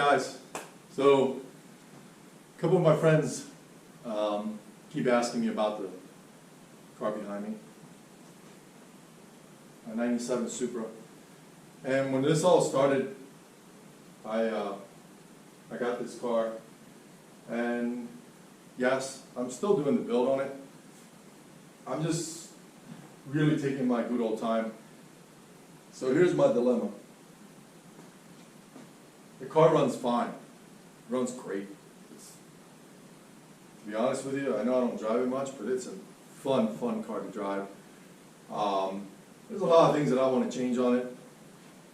Guys, so a couple of my friends keep asking me about the car behind me, a 97 Supra. And when this all started, I got this car, and yes, I'm still doing the build on it. I'm just really taking my good old time. So here's my dilemma. The car runs fine, it runs great. To be honest with you, I know I don't drive it much, but it's a fun car to drive. There's a lot of things that I want to change on it.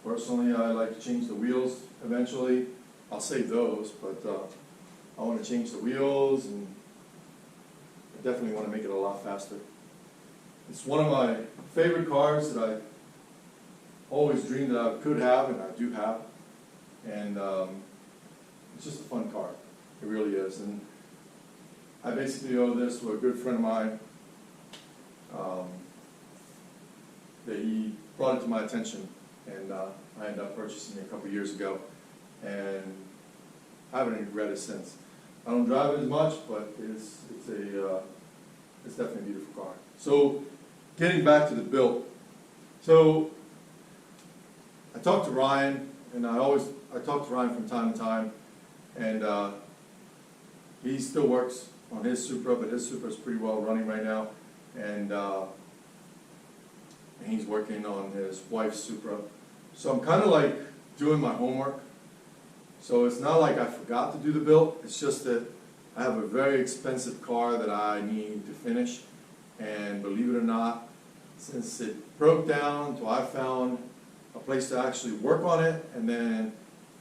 Personally, I like to change the wheels eventually. I'll save those, but I want to change the wheels, and I definitely want to make it a lot faster. It's one of my favorite cars that I always dreamed that I could have, and I do have. And it's just a fun car. It really is. And I basically owe this to a good friend of mine that he brought it to my attention, and I ended up purchasing it a couple years ago, and I haven't regretted it since. I don't drive it as much, but it's definitely a beautiful car. So getting back to the build, so I talked to Ryan, and I talk to Ryan from time to time, and he still works on his Supra, but his Supra is pretty well running right now, and he's working on his wife's Supra. So I'm kind of like doing my homework. So it's not like I forgot to do the build, it's just that I have a very expensive car that I need to finish, and believe it or not, since it broke down till I found a place to actually work on it, and then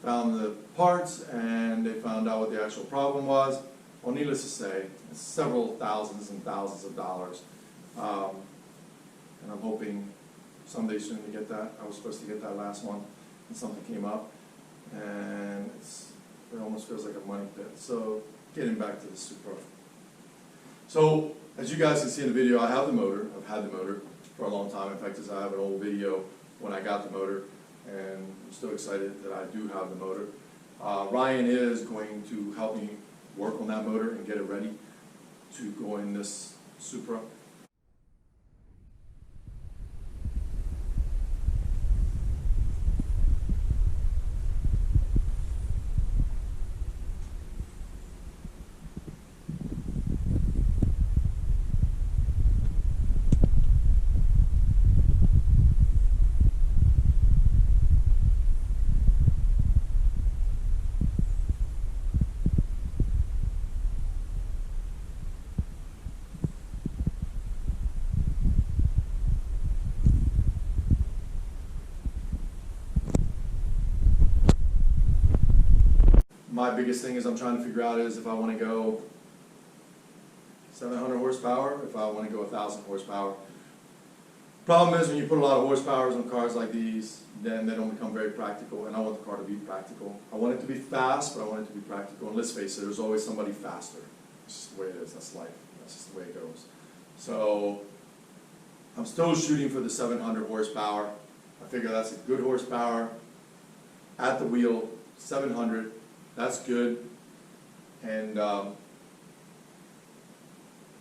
found the parts, and they found out what the actual problem was. Well, needless to say, it's several thousands and thousands of dollars. And I'm hoping someday soon to get that. I was supposed to get that last one, and something came up, and it almost feels like a money pit. So getting back to the Supra. So as you guys can see in the video, I have the motor. I've had the motor for a long time. In fact, I have an old video when I got the motor, and I'm still excited that I do have the motor. Ryan is going to help me work on that motor and get it ready to go in this Supra. My biggest thing is I'm trying to figure out is if I want to go 700 horsepower, if I want to go 1,000 horsepower. Problem is when you put a lot of horsepower on cars like these, then they don't become very practical, and I want the car to be practical. I want it to be fast, but I want it to be practical. And let's face it, there's always somebody faster. It's just the way it is. That's life. That's just the way it goes. So I'm still shooting for the 700 horsepower. I figure that's a good horsepower at the wheel, 700. That's good, and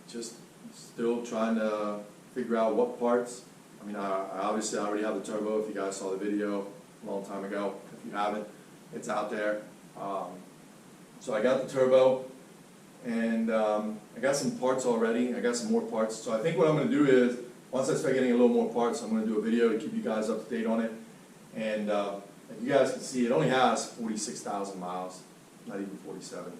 just still trying to figure out what parts. I mean, I obviously already have the turbo. If you guys saw the video a long time ago, if you haven't, it's out there. So I got the turbo, and I got some parts already. I got some more parts. So I think what I'm going to do is, once I start getting a little more parts, I'm going to do a video to keep you guys up to date on it. And you guys can see it only has 46,000 miles, not even 47.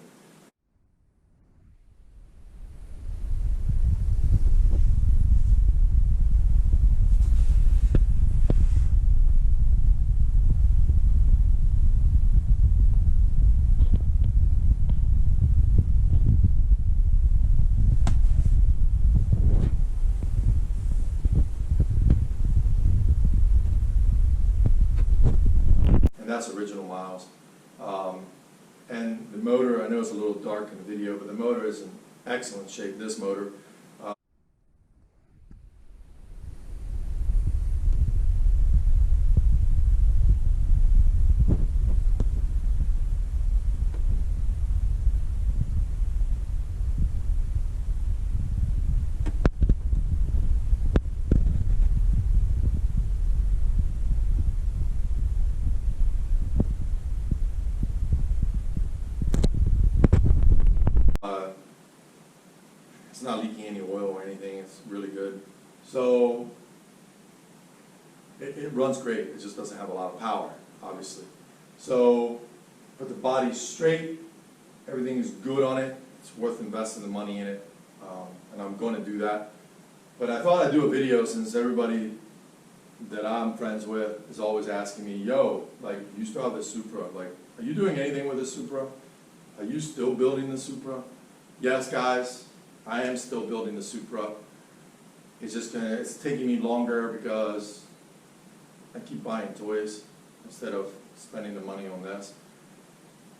That's original miles. And the motor, I know it's a little dark in the video, but the motor is in excellent shape, this motor. It's not leaking any oil or anything, it's really good. So, it runs great, it just doesn't have a lot of power, obviously. So, put the body straight, everything is good on it, it's worth investing the money in it, and I'm going to do that. But I thought I'd do a video since everybody that I'm friends with is always asking me, yo, like, you still have the Supra, like, are you doing anything with the Supra? Are you still building the Supra? Yes, guys, I am still building the Supra. It's taking me longer because I keep buying toys instead of spending the money on this.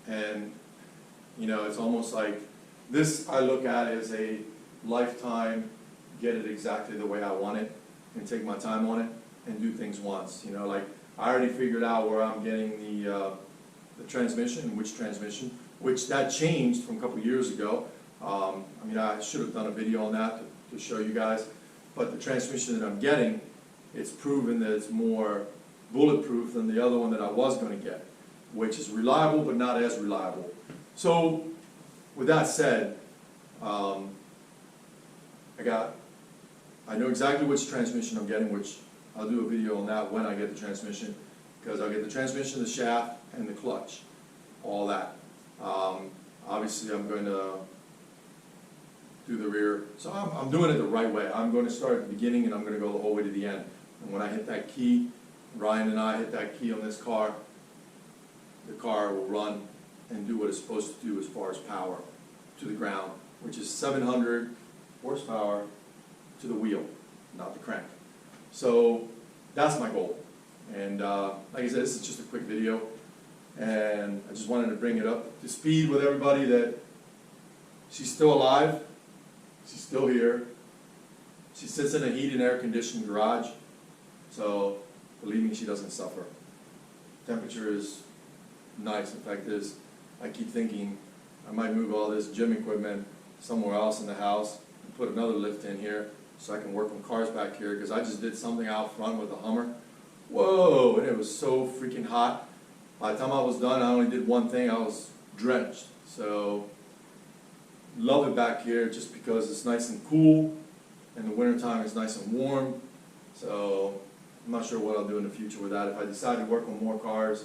And, you know, it's almost like this I look at as a lifetime, get it exactly the way I want it and take my time on it and do things once. You know, like I already figured out where I'm getting the transmission, which that changed from a couple years ago. I mean, I should have done a video on that to show you guys, but the transmission that I'm getting, it's proven that it's more bulletproof than the other one that I was going to get, which is reliable but not as reliable. So with that said, I know exactly which transmission I'm getting, which I'll do a video on that when I get the transmission, because I'll get the transmission, the shaft, and the clutch, all that. Obviously I'm going to do the rear, so I'm doing it the right way. I'm going to start at the beginning and I'm going to go the whole way to the end. And when I hit that key, Ryan and I hit that key on this car, the car will run and do what it's supposed to do as far as power to the ground, which is 700 horsepower to the wheel, not the crank. So that's my goal. And like I said, this is just a quick video, and I just wanted to bring it up to speed with everybody that she's still alive, she's still here, she sits in a heated and air-conditioned garage, so believe me, she doesn't suffer. Temperature is nice. In fact, I keep thinking I might move all this gym equipment somewhere else in the house and put another lift in here so I can work on cars back here, because I just did something out front with a Hummer. Whoa, and it was so freaking hot. By the time I was done, I only did one thing, I was drenched. So, love it back here just because it's nice and cool. In the wintertime, it's nice and warm. So, I'm not sure what I'll do in the future with that. If I decide to work on more cars,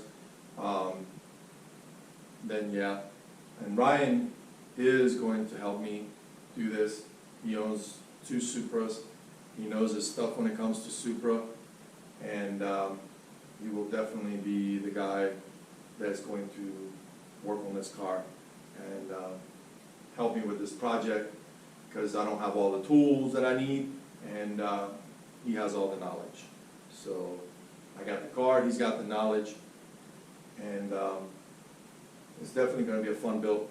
then yeah. And Ryan is going to help me do this. He owns 2 Supras. He knows his stuff when it comes to Supra. And he will definitely be the guy that's going to work on this car and help me with this project, because I don't have all the tools that I need, and he has all the knowledge. So I got the car, he's got the knowledge, and it's definitely going to be a fun build.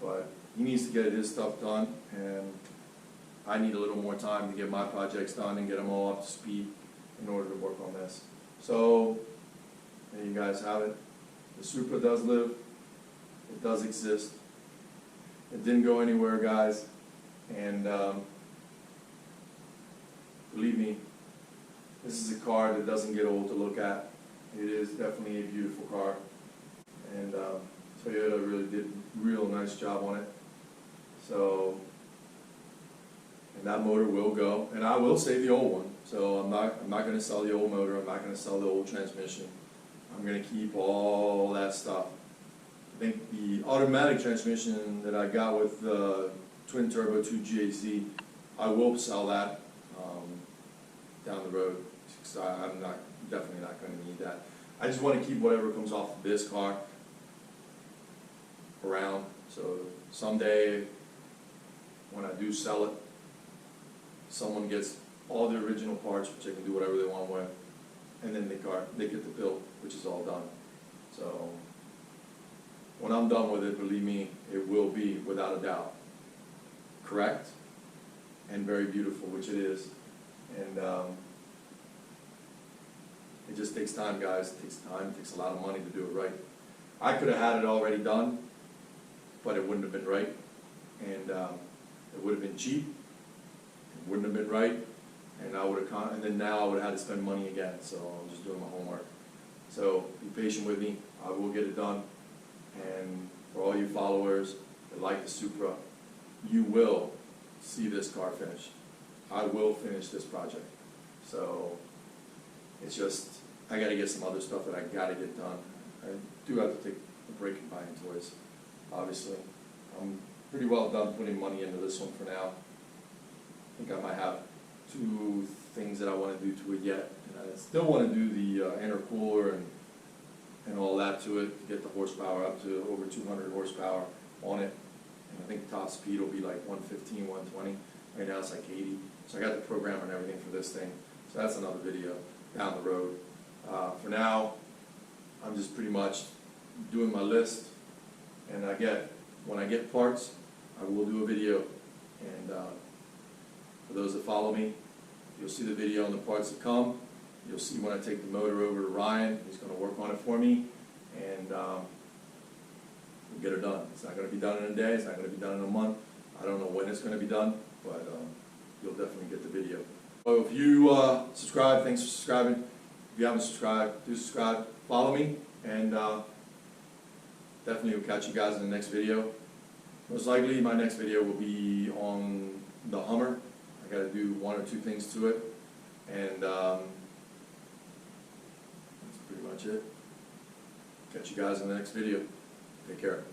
But he needs to get his stuff done, and I need a little more time to get my projects done and get them all up to speed in order to work on this. So there you guys have it. The Supra does live. It does exist. It didn't go anywhere, guys. And believe me, this is a car that doesn't get old to look at. It is definitely a beautiful car. And Toyota really did a real nice job on it. So, and that motor will go, and I will save the old one. So I'm not going to sell the old motor. I'm not going to sell the old transmission. I'm going to keep all that stuff. I think the automatic transmission that I got with the twin turbo 2 GAZ, I will sell that down the road. I'm definitely not going to need that. I just want to keep whatever comes off of this car around. So someday, when I do sell it, someone gets all the original parts, which they can do whatever they want with, and then they get the build, which is all done. So when I'm done with it, believe me, it will be, without a doubt, correct and very beautiful, which it is. And it just takes time, guys. It takes time. It takes a lot of money to do it right. I could have had it already done, but it wouldn't have been right, and it would have been cheap. It wouldn't have been right, and and then now I would have had to spend money again. So I'm just doing my homework. So be patient with me. I will get it done. And for all you followers that like the Supra, you will see this car finished. I will finish this project. So it's just, I gotta get some other stuff that I gotta get done. I do have to take a break in buying toys, obviously. I'm pretty well done putting money into this one for now. I think I might have 2 things that I want to do to it yet. And I still want to do the intercooler and all that to it, to get the horsepower up to over 200 horsepower on it. And I think top speed will be like 115, 120. Right now it's like 80. So I got the program and everything for this thing. So that's another video down the road. For now, I'm just pretty much doing my list. And when I get parts, I will do a video. And for those that follow me, you'll see the video on the parts that come. You'll see when I take the motor over to Ryan. He's going to work on it for me, and we'll get her done. It's not going to be done in a day. It's not going to be done in a month. I don't know when it's going to be done, but you'll definitely get the video. So if you subscribe, thanks for subscribing. If you haven't subscribed, do subscribe. Follow me, and definitely will catch you guys in the next video. Most likely, my next video will be on the Hummer. I got to do 1 or 2 things to it, and that's pretty much it. Catch you guys in the next video. Take care.